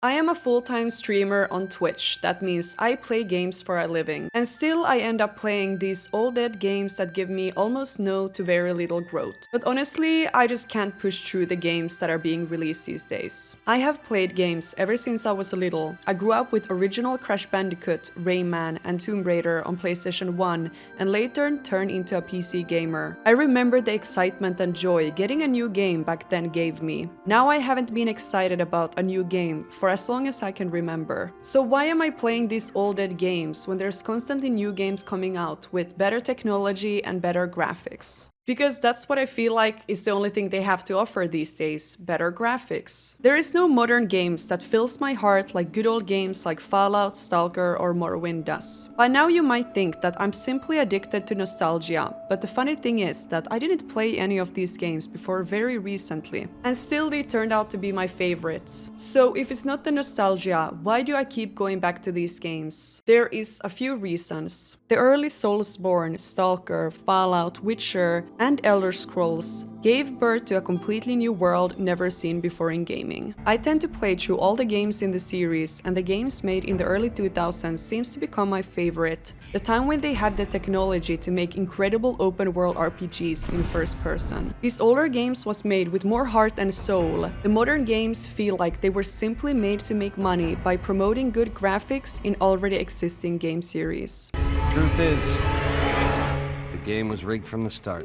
I am a full-time streamer on Twitch. That means I play games for a living. And still I end up playing these old dead games that give me almost no to very little growth. But honestly, I just can't push through the games that are being released these days. I have played games ever since I was little. I grew up with original Crash Bandicoot, Rayman, and Tomb Raider on PlayStation 1 and later turned into a PC gamer. I remember the excitement and joy getting a new game back then gave me. Now I haven't been excited about a new game for as long as I can remember. So why am I playing these old dead games when there's constantly new games coming out with better technology and better graphics? Because that's what I feel like is the only thing they have to offer these days, better graphics. There is no modern games that fills my heart like good old games like Fallout, Stalker, or Morrowind does. By now you might think that I'm simply addicted to nostalgia, but the funny thing is that I didn't play any of these games before very recently, and still they turned out to be my favorites. So if it's not the nostalgia, why do I keep going back to these games? There is a few reasons. The early Soulsborne, Stalker, Fallout, Witcher, and Elder Scrolls gave birth to a completely new world never seen before in gaming. I tend to play through all the games in the series, and the games made in the early 2000s seems to become my favorite. The time when they had the technology to make incredible open world RPGs in first person. These older games was made with more heart and soul. The modern games feel like they were simply made to make money by promoting good graphics in already existing game series. Truth is, the game was rigged from the start.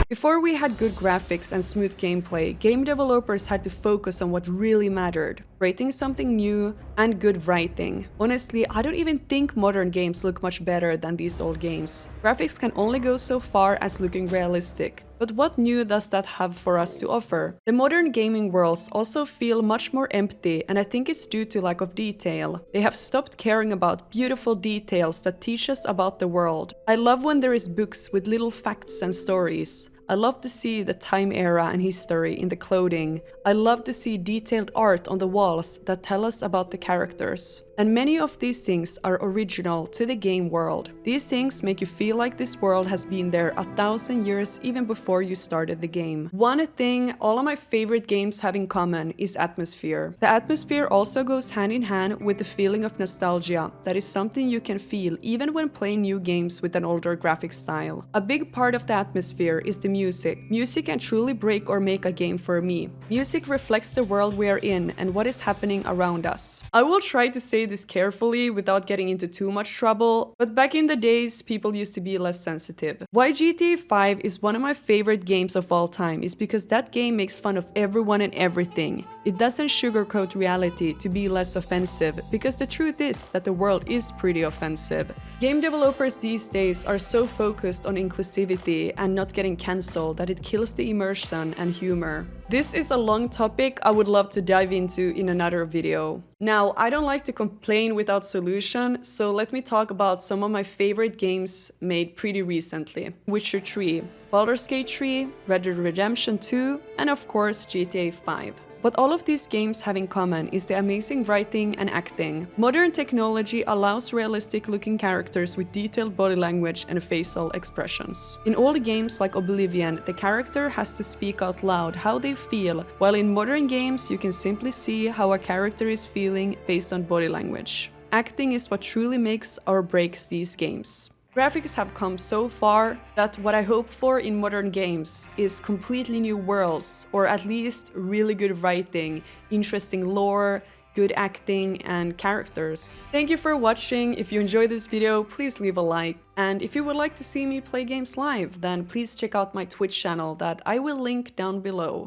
Before we had good graphics and smooth gameplay, game developers had to focus on what really mattered, creating something new and good writing. Honestly, I don't even think modern games look much better than these old games. Graphics can only go so far as looking realistic. But what new does that have for us to offer? The modern gaming worlds also feel much more empty, and I think it's due to lack of detail. They have stopped caring about beautiful details that teach us about the world. I love when there is books with little facts and stories. I love to see the time era and history in the clothing. I love to see detailed art on the walls that tell us about the characters. And many of these things are original to the game world. These things make you feel like this world has been there 1,000 years even before you started the game. One thing all of my favorite games have in common is atmosphere. The atmosphere also goes hand in hand with the feeling of nostalgia. That is something you can feel even when playing new games with an older graphic style. A big part of the atmosphere is the music. Music can truly break or make a game for me. Music reflects the world we are in and what is happening around us. I will try to say this carefully without getting into too much trouble, but back in the days, people used to be less sensitive. Why GTA 5 is one of my favorite games of all time is because that game makes fun of everyone and everything. It doesn't sugarcoat reality to be less offensive, because the truth is that the world is pretty offensive. Game developers these days are so focused on inclusivity and not getting cancelled that it kills the immersion and humor. This is a long topic I would love to dive into in another video. Now, I don't like to complain without solution, so let me talk about some of my favorite games made pretty recently. Witcher 3, Baldur's Gate 3, Red Dead Redemption 2, and of course GTA 5. What all of these games have in common is the amazing writing and acting. Modern technology allows realistic-looking characters with detailed body language and facial expressions. In old games like Oblivion, the character has to speak out loud how they feel, while in modern games you can simply see how a character is feeling based on body language. Acting is what truly makes or breaks these games. Graphics have come so far that what I hope for in modern games is completely new worlds, or at least really good writing, interesting lore, good acting, and characters. Thank you for watching. If you enjoyed this video, please leave a like. And if you would like to see me play games live, then please check out my Twitch channel that I will link down below.